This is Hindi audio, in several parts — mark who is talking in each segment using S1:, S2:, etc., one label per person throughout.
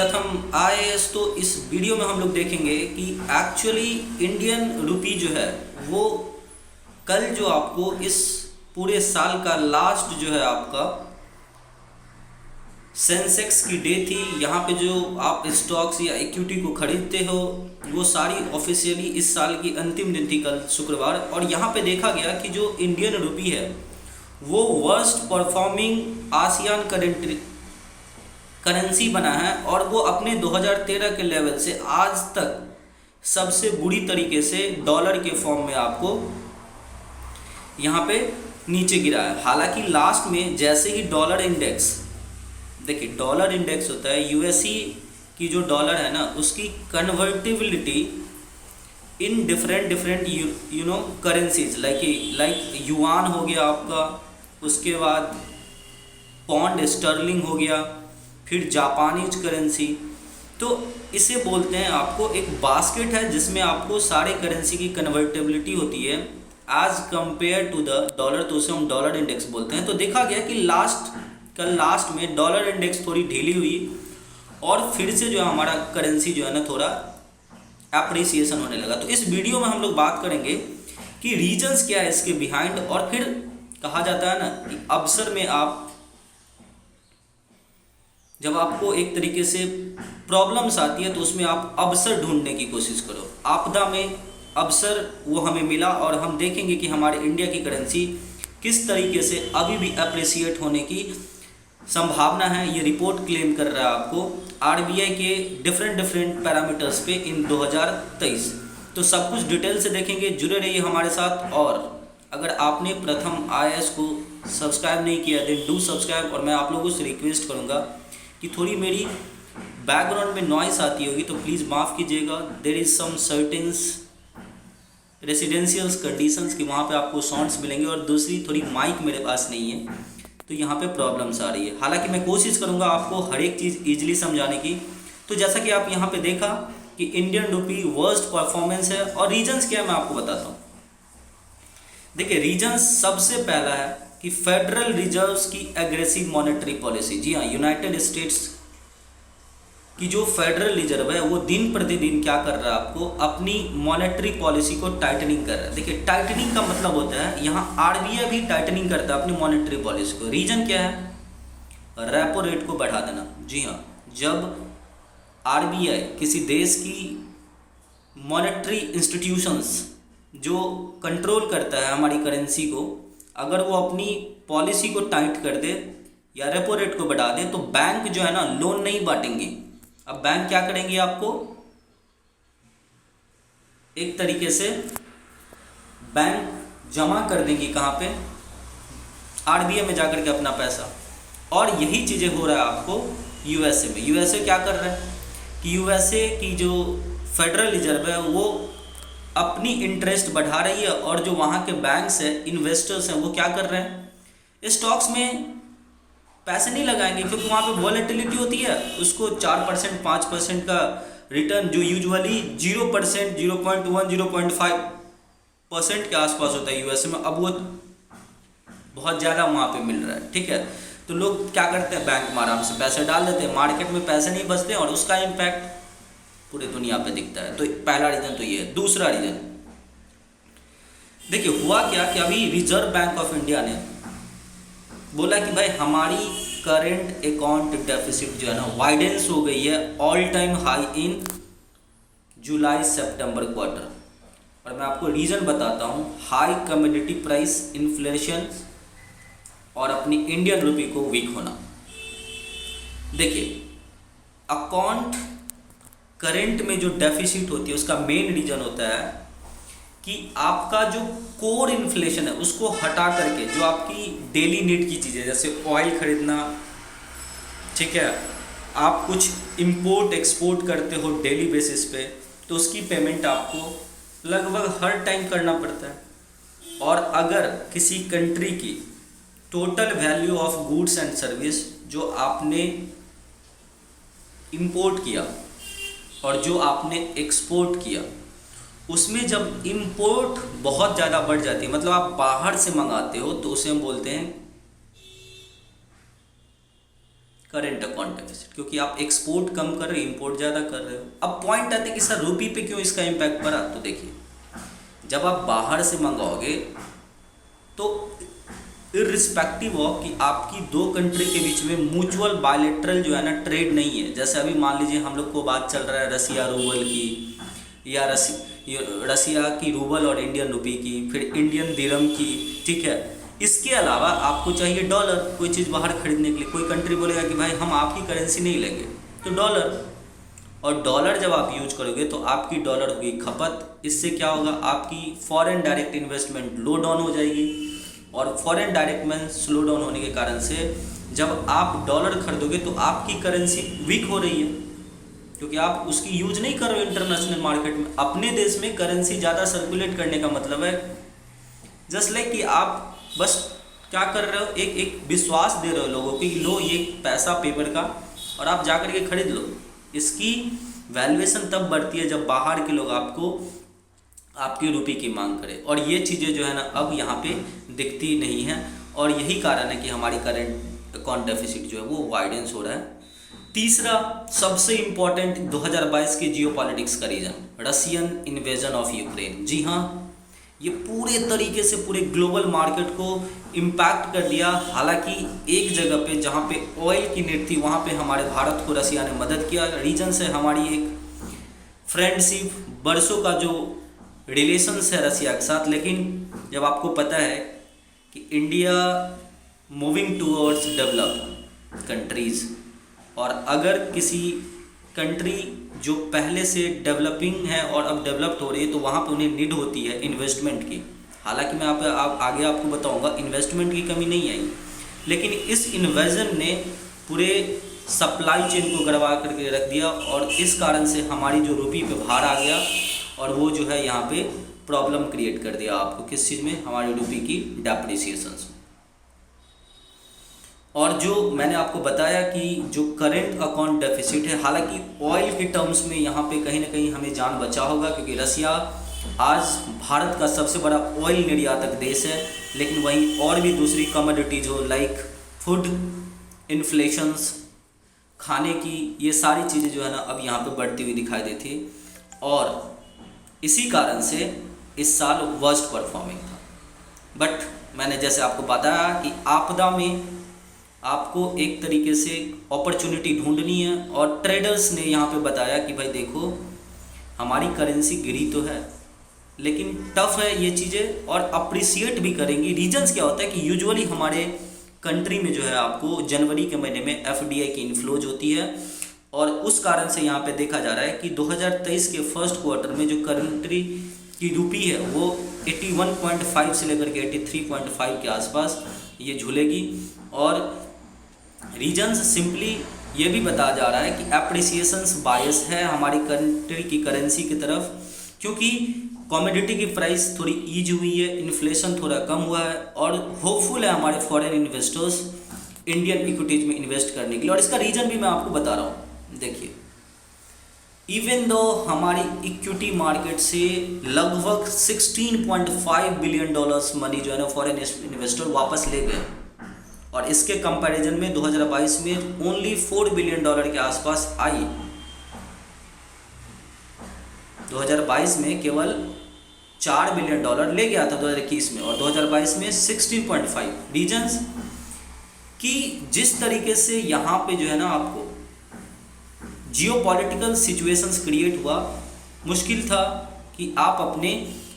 S1: प्रथम आईएएस। तो इस वीडियो में हम लोग देखेंगे कि एक्चुअली इंडियन रुपी जो है वो कल जो आपको इस पूरे साल का लास्ट जो है आपका सेंसेक्स की डे थी। यहाँ पे जो आप स्टॉक्स या इक्विटी को खरीदते हो वो सारी ऑफिशियली इस साल की अंतिम दिन थी कल शुक्रवार। और यहाँ पे देखा गया कि जो इंडियन रुपी है वो वर्स्ट परफॉर्मिंग आसियान करेंसी बना है और वो अपने 2013 के लेवल से आज तक सबसे बुरी तरीके से डॉलर के फॉर्म में आपको यहाँ पे नीचे गिरा है। हालांकि लास्ट में जैसे ही डॉलर इंडेक्स, देखिए डॉलर इंडेक्स होता है यूएसई की जो डॉलर है ना उसकी convertibility in different you know currencies like yuan हो गया आपका, उसके बाद पौंड स्टर्लिंग हो गया, फिर जापानीज करेंसी। तो इसे बोलते हैं आपको एक बास्केट है जिसमें आपको सारे करेंसी की कन्वर्टेबिलिटी होती है as compare to the dollar, तो उसे हम डॉलर इंडेक्स बोलते हैं। तो देखा गया कि कल लास्ट में डॉलर इंडेक्स थोड़ी ढीली हुई और फिर से जो है हमारा करेंसी जो है ना थोड़ा एप्रिसिएशन होने लगा। तो इस वीडियो में हम लोग बात करेंगे कि रीजंस क्या है इसके बिहाइंड, और फिर कहा जाता है ना कि अवसर में आप जब आपको एक तरीके से प्रॉब्लम्स आती है तो उसमें आप अवसर ढूंढने की कोशिश करो। आपदा में अवसर वो हमें मिला और हम देखेंगे कि हमारे इंडिया की करेंसी किस तरीके से अभी भी अप्रिसिएट होने की संभावना है। ये रिपोर्ट क्लेम कर रहा है आपको आरबीआई के डिफरेंट पैरामीटर्स पे इन 2023। तो सब कुछ डिटेल से देखेंगे, जुड़े रहिए हमारे साथ। और अगर आपने प्रथम आईएएस को सब्सक्राइब नहीं किया देन डू सब्सक्राइब। और मैं आप लोगों से रिक्वेस्ट करूँगा कि थोड़ी मेरी बैकग्राउंड में नॉइस आती होगी तो प्लीज़ माफ़ कीजिएगा। देयर इज़ सम सर्टेन्स रेसिडेंशियल्स कंडीशंस कि वहाँ पे आपको साउंड्स मिलेंगे, और दूसरी थोड़ी माइक मेरे पास नहीं है तो यहाँ पे प्रॉब्लम्स आ रही है। हालांकि मैं कोशिश करूँगा आपको हर एक चीज़ ईजिली समझाने की। तो जैसा कि आप यहाँ पे देखा कि इंडियन रुपी वर्स्ट परफॉर्मेंस है, और रीजन्स क्या है मैं आपको बताता हूँ। देखिए रीजन्स सबसे पहला है कि फेडरल रिजर्व्स की एग्रेसिव मॉनेटरी पॉलिसी। जी हाँ, यूनाइटेड स्टेट्स कि जो फेडरल रिजर्व है वो दिन प्रतिदिन क्या कर रहा है आपको अपनी मॉनेटरी पॉलिसी को टाइटनिंग कर रहा है। देखिए टाइटनिंग का मतलब होता है यहाँ आरबीआई भी टाइटनिंग करता है अपनी मॉनेटरी पॉलिसी को। रीजन क्या है? रेपो रेट को बढ़ा देना। जी हाँ, जब आरबीआई किसी देश की मॉनेटरी इंस्टीट्यूशंस जो कंट्रोल करता है हमारी करेंसी को, अगर वो अपनी पॉलिसी को टाइट कर दे या रेपो रेट को बढ़ा दे तो बैंक जो है ना लोन नहीं बांटेंगे। अब बैंक क्या करेंगे? आपको एक तरीके से बैंक जमा कर देंगे कहाँ पे? आरबीआई में जाकर के अपना पैसा। और यही चीज़ें हो रहा है आपको यूएसए में। यूएसए क्या कर रहा है कि यूएसए की जो फेडरल रिजर्व है वो अपनी इंटरेस्ट बढ़ा रही है, और जो वहाँ के बैंक्स हैं, इन्वेस्टर्स हैं, वो क्या कर रहे हैं? स्टॉक्स में पैसे नहीं लगाएंगे क्योंकि वहाँ पे वॉलेटिलिटी होती है। उसको 4% 5% का रिटर्न जो यूजुअली 0%, 0.1, 0.5% के आसपास होता है यूएसए में, अब वो बहुत ज़्यादा वहाँ पे मिल रहा है। ठीक है, तो लोग क्या करते हैं? बैंक में आराम से पैसे डाल देते हैं, मार्केट में पैसे नहीं बचते और उसका इम्पैक्ट पूरे दुनिया पे दिखता है। तो पहला रीज़न तो ये है। दूसरा रीज़न देखिए हुआ क्या कि अभी रिजर्व बैंक ऑफ इंडिया ने बोला कि भाई हमारी करंट अकाउंट डेफिसिट जो है ना वाइडेंस हो गई है all time high in July September quarter. और मैं आपको रीज़न बताता हूँ, हाई कमोडिटी प्राइस, इन्फ्लेशन और अपनी इंडियन रुपी को वीक होना। देखिए अकाउंट करंट में जो डेफिसिट होती है उसका मेन रीज़न होता है कि आपका जो कोर इन्फ्लेशन है उसको हटा करके जो आपकी डेली नीड की चीज़ें जैसे ऑयल खरीदना, ठीक है, आप कुछ इंपोर्ट एक्सपोर्ट करते हो डेली बेसिस पे, तो उसकी पेमेंट आपको लगभग हर टाइम करना पड़ता है। और अगर किसी कंट्री की total value of goods and service जो आपने इंपोर्ट किया और जो आपने एक्सपोर्ट किया उसमें जब इंपोर्ट बहुत ज़्यादा बढ़ जाती है, मतलब आप बाहर से मंगाते हो, तो उसे हम बोलते हैं करेंट अकाउंट डेफिसिट, क्योंकि आप एक्सपोर्ट कम कर रहे हो, इंपोर्ट ज़्यादा कर रहे हो। अब पॉइंट आते हैं कि सर रुपये पे क्यों इसका इम्पैक्ट पड़ा, तो देखिए जब आप बाहर से मंगाओगे तो इर्रिस्पेक्टिव ऑफ कि आपकी दो कंट्री के बीच में म्यूचुअल बायलैटरल जो है ना ट्रेड नहीं है। जैसे अभी मान लीजिए हम लोग को बात चल रहा है रसिया रूबल की, या रसिया की रूबल और इंडियन रुपी की, फिर इंडियन दिरहम की, ठीक है। इसके अलावा आपको चाहिए डॉलर, कोई चीज़ बाहर खरीदने के लिए। कोई कंट्री बोलेगा कि भाई हम आपकी करेंसी नहीं लेंगे, तो डॉलर, और डॉलर जब आप यूज करोगे तो आपकी डॉलर होगी खपत। इससे क्या होगा, आपकी फॉरेन डायरेक्ट इन्वेस्टमेंट लो डाउन हो जाएगी, और फॉरेन डायरेक्ट में स्लो डाउन होने के कारण से जब आप डॉलर खरीदोगे तो आपकी करेंसी वीक हो रही है, क्योंकि आप उसकी यूज नहीं कर रहे हो इंटरनेशनल मार्केट में। अपने देश में करेंसी ज़्यादा सर्कुलेट करने का मतलब है जस्ट लाइक कि आप बस क्या कर रहे हो, एक विश्वास दे रहे हो लोगों को कि लो ये पैसा पेपर का, और आप जा कर के खरीद लो। इसकी वैल्यूएशन तब बढ़ती है जब बाहर के लोग आपको आपकी रुपये की मांग करें, और ये चीज़ें जो है ना अब यहाँ पे दिखती नहीं है, और यही कारण है कि हमारी करेंट अकाउंट डेफिसिट जो है वो वाइडेंस हो रहा है। तीसरा सबसे इम्पॉर्टेंट 2022 के जियोपॉलिटिक्स का reason, Russian invasion of Ukraine. जी हाँ, ये पूरे तरीके से पूरे ग्लोबल मार्केट को इम्पैक्ट कर दिया। हालांकि एक जगह पे जहाँ पे ऑयल की नीड थी वहाँ पे हमारे भारत को रसिया ने मदद किया। रीजन से हमारी एक फ्रेंडशिप, बरसों का जो रिलेशंस है रसिया के साथ। लेकिन जब आपको पता है कि India moving towards develop countries, और अगर किसी कंट्री जो पहले से डेवलपिंग है और अब डेवलप्ड हो रही है तो वहाँ पे उन्हें नीड होती है इन्वेस्टमेंट की। हालांकि मैं आगे आपको बताऊंगा इन्वेस्टमेंट की कमी नहीं आई, लेकिन इस इन्वेजन ने पूरे सप्लाई चेन को गड़बड़ा करके रख दिया, और इस कारण से हमारी जो रुपये पे भार आ गया, और वो जो है यहाँ पे प्रॉब्लम क्रिएट कर दिया आपको किस चीज़ में, हमारी रुपये की डेप्रिसिएशन। और जो मैंने आपको बताया कि जो करेंट अकाउंट डेफिसिट है, हालांकि ऑयल के टर्म्स में यहाँ पे कहीं ना कहीं हमें जान बचा होगा, क्योंकि रसिया आज भारत का सबसे बड़ा ऑयल निर्यातक देश है। लेकिन वहीं और भी दूसरी कमोडिटीज हो लाइक फूड, इन्फ्लेशंस, खाने की, ये सारी चीज़ें जो है ना अब यहाँ पे बढ़ती हुई दिखाई देती, और इसी कारण से इस साल वर्स्ट परफॉर्मिंग था। बट मैंने जैसे आपको बताया कि आपदा में आपको एक तरीके से अपॉर्चुनिटी ढूंढनी है, और ट्रेडर्स ने यहाँ पे बताया कि भाई देखो हमारी करेंसी गिरी तो है लेकिन टफ है ये चीज़ें, और अप्रिसिएट भी करेंगी। रीजंस क्या होता है कि यूजुअली हमारे कंट्री में जो है आपको जनवरी के महीने में एफडीआई की इन्फ्लोज होती है, और उस कारण से यहाँ पे देखा जा रहा है कि 2023 के फर्स्ट क्वार्टर में जो कंट्री की रुपी है वो 81.5 से लेकर के 83.5 के आसपास ये झूलेगी। और रीजन्स सिंपली ये भी बताया जा रहा है कि एप्रिसिएशंस बायस है हमारी कंट्री की करेंसी की तरफ, क्योंकि कमोडिटी की प्राइस थोड़ी ईज हुई है, इन्फ्लेशन थोड़ा कम हुआ है, और होपफुल है हमारे फॉरेन इन्वेस्टर्स इंडियन इक्विटीज में इन्वेस्ट करने के लिए। और इसका रीज़न भी मैं आपको बता रहा हूँ। देखिए, इवन दो हमारी इक्विटी मार्केट से लगभग $16.5 बिलियन मनी जो है ना फॉरेन इन्वेस्टर वापस ले गए, और इसके कंपैरिजन में 2022 में ओनली $4 बिलियन के आसपास आई। 2022 में केवल $4 बिलियन ले गया था 2021 में, और 2022 में 16.5। रीजन्स कि जिस तरीके से यहाँ पे जो है ना आपको जियोपॉलिटिकल सिचुएशंस क्रिएट हुआ, मुश्किल था कि आप अपने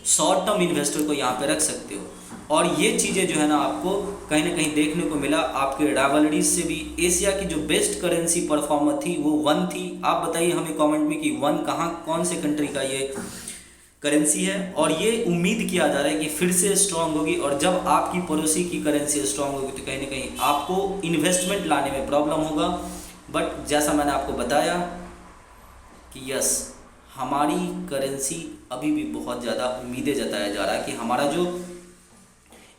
S1: शॉर्ट टर्म इन्वेस्टर को यहाँ पे रख सकते हो। और ये चीज़ें जो है ना आपको कहीं ना कहीं देखने को मिला आपके राइवलरीज से भी। एशिया की जो बेस्ट करेंसी परफॉर्मर थी वो वन थी। आप बताइए हमें कमेंट में कि वन कहाँ, कौन से कंट्री का ये करेंसी है, और ये उम्मीद किया जा रहा है कि फिर से स्ट्रांग होगी। और जब आपकी पड़ोसी की करेंसी स्ट्रांग होगी तो कहीं ना कहीं आपको इन्वेस्टमेंट लाने में प्रॉब्लम होगा। बट जैसा मैंने आपको बताया कि यस, हमारी करेंसी अभी भी बहुत ज़्यादा उम्मीदें जताया जा रहा है कि हमारा जो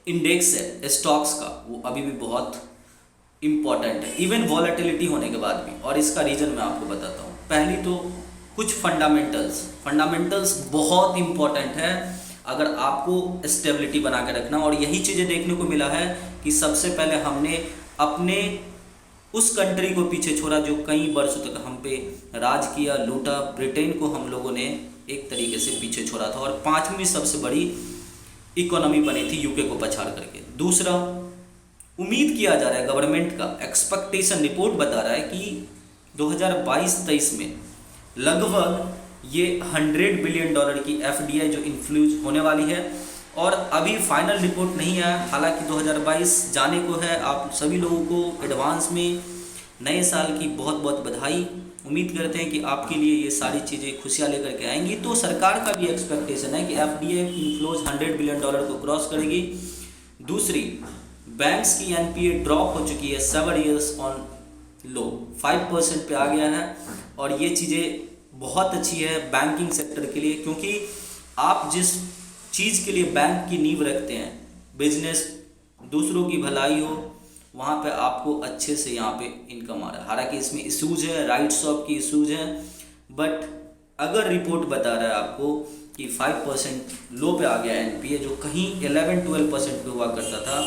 S1: इंडेक्स है स्टॉक्स का वो अभी भी बहुत इम्पॉर्टेंट है, इवन वॉलेटिलिटी होने के बाद भी। और इसका रीज़न मैं आपको बताता हूँ। पहली तो कुछ फंडामेंटल्स बहुत इम्पॉर्टेंट है अगर आपको स्टेबिलिटी बना के रखना। और यही चीज़ें देखने को मिला है कि सबसे पहले हमने अपने उस कंट्री को पीछे छोड़ा जो कई वर्षों तक हम पे राज किया, लूटा। ब्रिटेन को हम लोगों ने एक तरीके से पीछे छोड़ा था और 5वीं सबसे बड़ी इकोनॉमी बनी थी यूके को पछाड़ करके। दूसरा, उम्मीद किया जा रहा है, गवर्नमेंट का एक्सपेक्टेशन रिपोर्ट बता रहा है कि 2022-23 में लगभग ये $100 बिलियन की FDI जो इन्फ्लूज होने वाली है। और अभी फाइनल रिपोर्ट नहीं आया, हालांकि 2022 जाने को है। आप सभी लोगों को एडवांस में नए साल की बहुत बहुत बधाई। उम्मीद करते हैं कि आपके लिए ये सारी चीज़ें खुशियाँ लेकर के आएंगी। तो सरकार का भी एक्सपेक्टेशन है कि FDI इन्फ्लोज $100 बिलियन को क्रॉस करेगी। दूसरी, बैंक्स की NPA ड्रॉप हो चुकी है 7 ईयर्स ऑन लो, 5% पे आ गया है। और ये चीज़ें बहुत अच्छी है बैंकिंग सेक्टर के लिए, क्योंकि आप जिस चीज़ के लिए बैंक की नींव रखते हैं, बिजनेस, दूसरों की भलाई हो, वहाँ पे आपको अच्छे से यहाँ पे इनकम आ रहा है। हालांकि इसमें इशूज़ है, राइट्स ऑफ की इशूज़ हैं, बट अगर रिपोर्ट बता रहा है आपको कि 5% लो पे आ गया NPA, जो कहीं 11-12% पे हुआ करता था,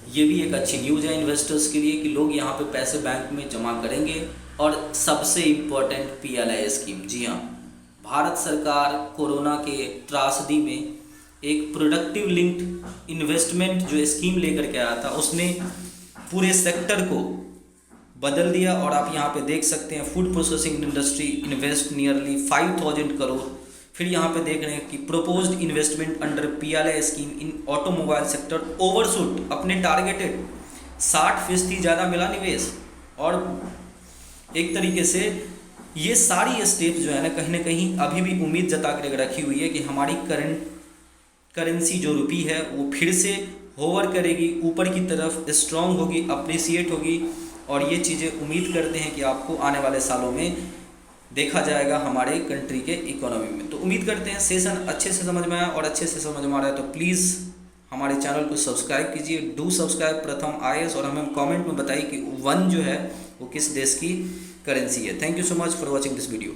S1: ये भी एक अच्छी न्यूज़ है इन्वेस्टर्स के लिए कि लोग यहाँ पे पैसे बैंक में जमा करेंगे। और सबसे इम्पोर्टेंट PLI स्कीम, जी हाँ, भारत सरकार कोरोना के त्रासदी में एक प्रोडक्टिव लिंक्ड इन्वेस्टमेंट जो स्कीम लेकर के आया था, उसने पूरे सेक्टर को बदल दिया। और आप यहाँ पे देख सकते हैं food processing industry invest nearly 5,000 crore. फिर यहाँ पे देख रहे हैं कि proposed investment under PLI scheme in automobile sector overshoot अपने टारगेटेड 60% ज़्यादा मिला निवेश। और एक तरीके से ये सारी स्टेप्स जो है ना कहीं अभी भी उम्मीद जता कर रखी हुई है कि हमारी करंट करेंसी जो रुपी है वो फिर से होवर करेगी, ऊपर की तरफ स्ट्रांग होगी, अप्रिसिएट होगी। और ये चीज़ें उम्मीद करते हैं कि आपको आने वाले सालों में देखा जाएगा हमारे कंट्री के इकोनॉमी में। तो उम्मीद करते हैं सेशन अच्छे से समझ में आया, और अच्छे से समझ में आ रहा है तो प्लीज़ हमारे चैनल को सब्सक्राइब कीजिए, डू सब्सक्राइब प्रथम IAS, और हमें कमेंट में बताइए कि 1 जो है वो किस देश की करेंसी है। Thank you so much for watching this video.